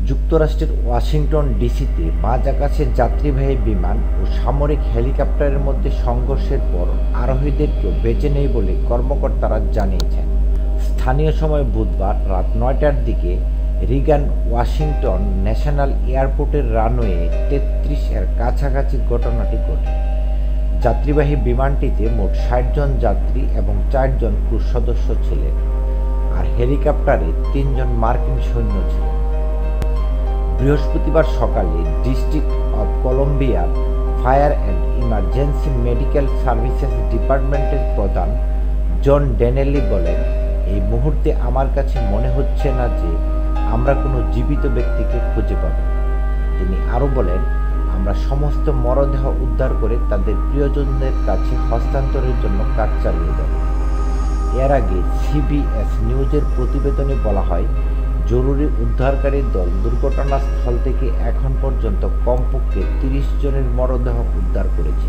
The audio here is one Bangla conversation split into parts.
যুক্তরাষ্ট্রের ওয়াশিংটন ডিসিতে মাঝ আকাশের যাত্রীবাহী বিমান ও সামরিক হেলিকপ্টারের মধ্যে সংঘর্ষের পর আরোহীদের কেউ বেঁচে নেই বলে কর্মকর্তারা জানিয়েছেন। স্থানীয় সময় বুধবার রাত ৯টার দিকে রিগান ওয়াশিংটন ন্যাশনাল এয়ারপোর্টের রানওয়ে ৩৩-এর কাছাকাছি ঘটনাটি ঘটে। যাত্রীবাহী বিমানটিতে মোট ৬০ জন যাত্রী এবং ৪ জন ক্রু সদস্য ছিলেন, আর হেলিকপ্টারে ৩ জন মার্কিন সৈন্য ছিলেন। বৃহস্পতিবার সকালে ডিস্ট্রিক্ট অব কলম্বিয়ার fire and emergency medical services ডিপার্টমেন্টের প্রধান জন ডেনেলি বলেন, এই মুহূর্তে আমার কাছে মনে হচ্ছে না যে আমরা কোনো জীবিত ব্যক্তিকে খুঁজে পাব। তিনি আরও বলেন, আমরা সমস্ত মরদেহ উদ্ধার করে তাদের প্রিয়জনদের কাছে হস্তান্তরের জন্য কাজ চালিয়ে যাব। এর আগে সিবিএস নিউজের প্রতিবেদনে বলা হয়, জরুরি উদ্ধারকারী দল দুর্ঘটনাস্থল থেকে এখন পর্যন্ত কমপক্ষে ৩০ জনের মরদেহ উদ্ধার করেছে।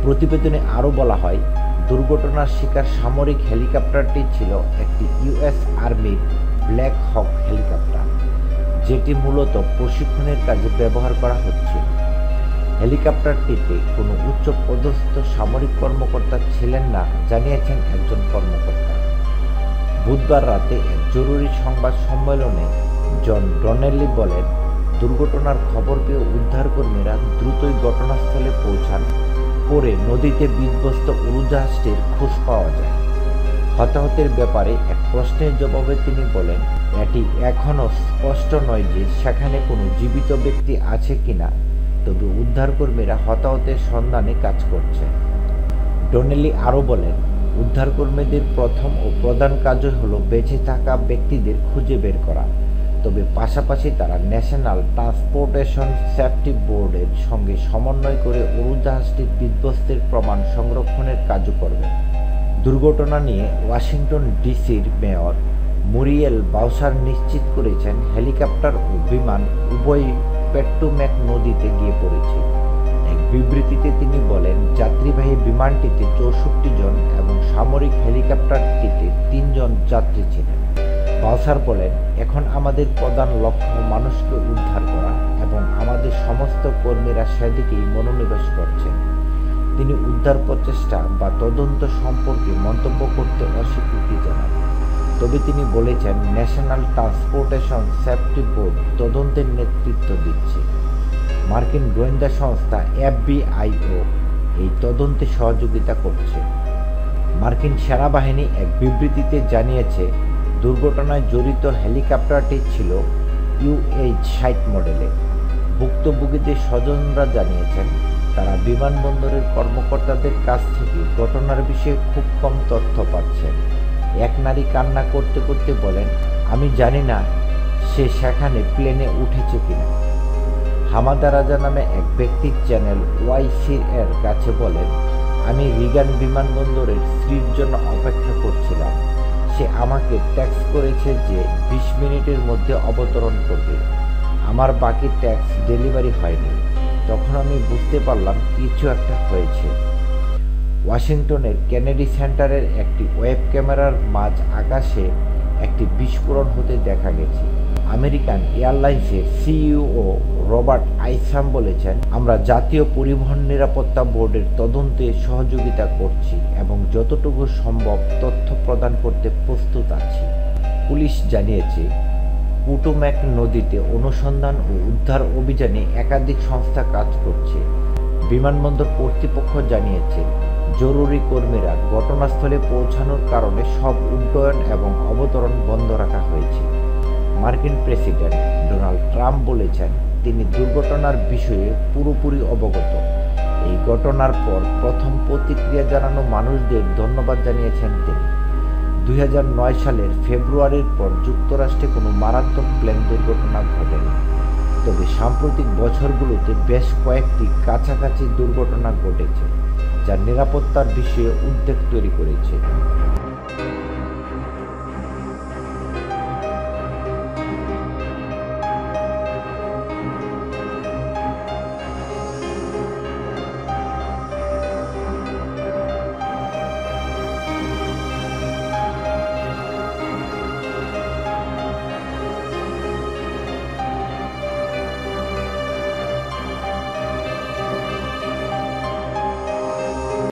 প্রতিবেদনে আরও বলা হয়, দুর্ঘটনার শিকার সামরিক হেলিকপ্টারটি ছিল একটি ইউএস আর্মির ব্ল্যাক হক হেলিকপ্টার, যেটি মূলত প্রশিক্ষণের কাজে ব্যবহার করা হচ্ছিল। হেলিকপ্টারটিতে কোনো উচ্চ পদস্থ সামরিক কর্মকর্তা ছিলেন না, জানিয়েছেন একজন কর্মকর্তা। বুধবার রাতে এক জরুরি সংবাদ সম্মেলনে জন ডনেলি বলেন, দুর্ঘটনার খবর পেয়ে উদ্ধারকর্মীরা দ্রুতই ঘটনাস্থলে পৌঁছান। পরে নদীতে বিধ্বস্ত উড়োজাহাজটির খোঁজ পাওয়া যায়। হতাহতের ব্যাপারে এক প্রশ্নের জবাবে তিনি বলেন, এটি এখনও স্পষ্ট নয় যে সেখানে কোনো জীবিত ব্যক্তি আছে কিনা, তবে উদ্ধারকর্মীরা হতাহতের সন্ধানে কাজ করছে। ডনেলি আরও বলেন, উদ্ধারকর্মীদের প্রথম ও প্রধান কাজই হলো বেঁচে থাকা ব্যক্তিদের খুঁজে বের করা, তবে পাশাপাশি তারা ন্যাশনাল ট্রান্সপোর্টেশন সেফটি বোর্ডের সঙ্গে সমন্বয় করে উড়োজাহাজটির বিধ্বস্তের প্রমাণ সংরক্ষণের কাজও করবে। দুর্ঘটনা নিয়ে ওয়াশিংটন ডিসির মেয়র মুরিয়েল বাউসার নিশ্চিত করেছেন, হেলিকপ্টার ও বিমান উভয়ই পেট্রোম্যাক নদীতে গিয়ে পড়েছে। এক বিবৃতিতে তিনি বলেন, যাত্রীবাহী বিমানটিতে ৬৪ জন এবং সামরিক হেলিকপ্টারটিতে ৩ জন যাত্রী ছিলেন। বাউসার বলেন, এখন আমাদের প্রধান লক্ষ্য মানুষকে উদ্ধার করা এবং আমাদের সমস্ত কর্মীরা সেদিকেই মনোনিবেশ করছেন। তিনি উদ্ধার প্রচেষ্টা বা তদন্ত সম্পর্কে মন্তব্য করতে অস্বীকৃতি জানান, তবে তিনি বলেছেন, ন্যাশনাল ট্রান্সপোর্টেশন সেফটি বোর্ড তদন্তের নেতৃত্ব দিচ্ছে। মার্কিন গোয়েন্দা সংস্থা এফবিআইও এই তদন্তে সহযোগিতা করছে। মার্কিন সেনাবাহিনী এক বিবৃতিতে জানিয়েছে, দুর্ঘটনায় জড়িত হেলিকপ্টারটি ছিল UH-60 মডেলের। ভুক্তভোগীদের স্বজনরা জানিয়েছেন, তারা বিমানবন্দরের কর্মকর্তাদের কাছ থেকে ঘটনার বিষয়ে খুব কম তথ্য পাচ্ছেন। এক নারী কান্না করতে করতে বলেন, আমি জানি না সে সেখানে প্লেনে উঠেছে কিনা। হামাদা রাজা নামে এক ব্যক্তি চ্যানেল YC-এর কাছে বলেন, আমি রিগান বিমানবন্দরের স্ত্রীর জন্য অপেক্ষা করছিলাম। সে আমাকে ট্যাক্স করেছে যে 20 মিনিটের মধ্যে অবতরণ করবে। আমার বাকি ট্যাক্স ডেলিভারি হয়নি। তখন আমি বুঝতে পারলাম কিছু একটা হয়েছে। ওয়াশিংটনের কেনেডি সেন্টারের একটি ওয়েব ক্যামেরার মাঝ আকাশে একটি বিস্ফোরণ হতে দেখা গেছে। আমেরিকান এয়ারলাইন্সের সিইও রবার্ট আইসাম বলেছেন, আমরা জাতীয় পরিবহন নিরাপত্তা বোর্ডের তদন্তে সহযোগিতা করছি এবং যতটুকু সম্ভব তথ্য প্রদান করতে প্রস্তুত আছি। পুলিশ জানিয়েছে, পোটোম্যাক নদীতে অনুসন্ধান ও উদ্ধার অভিযানে একাধিক সংস্থা কাজ করছে। বিমানবন্দর কর্তৃপক্ষ জানিয়েছে, জরুরি কর্মীরা ঘটনাস্থলে পৌঁছানোর কারণে সব উড্ডয়ন এবং অবতরণ বন্ধ রাখা হয়েছে। মার্কিন প্রেসিডেন্ট ডোনাল্ড ট্রাম্প বলেছেন, তিনি দুর্ঘটনার বিষয়ে পুরোপুরি অবগত। এই ঘটনার পর প্রথম প্রতিক্রিয়া জানানো মানুষদের ধন্যবাদ জানিয়েছেন তিনি। 2009 সালের ফেব্রুয়ারির পর যুক্তরাষ্ট্রে কোনো মারাত্মক প্লেন দুর্ঘটনা ঘটেনি, তবে সাম্প্রতিক বছরগুলোতে বেশ কয়েকটি কাছাকাছি দুর্ঘটনা ঘটেছে, যা নিরাপত্তার বিষয়ে উদ্বেগ তৈরি করেছে।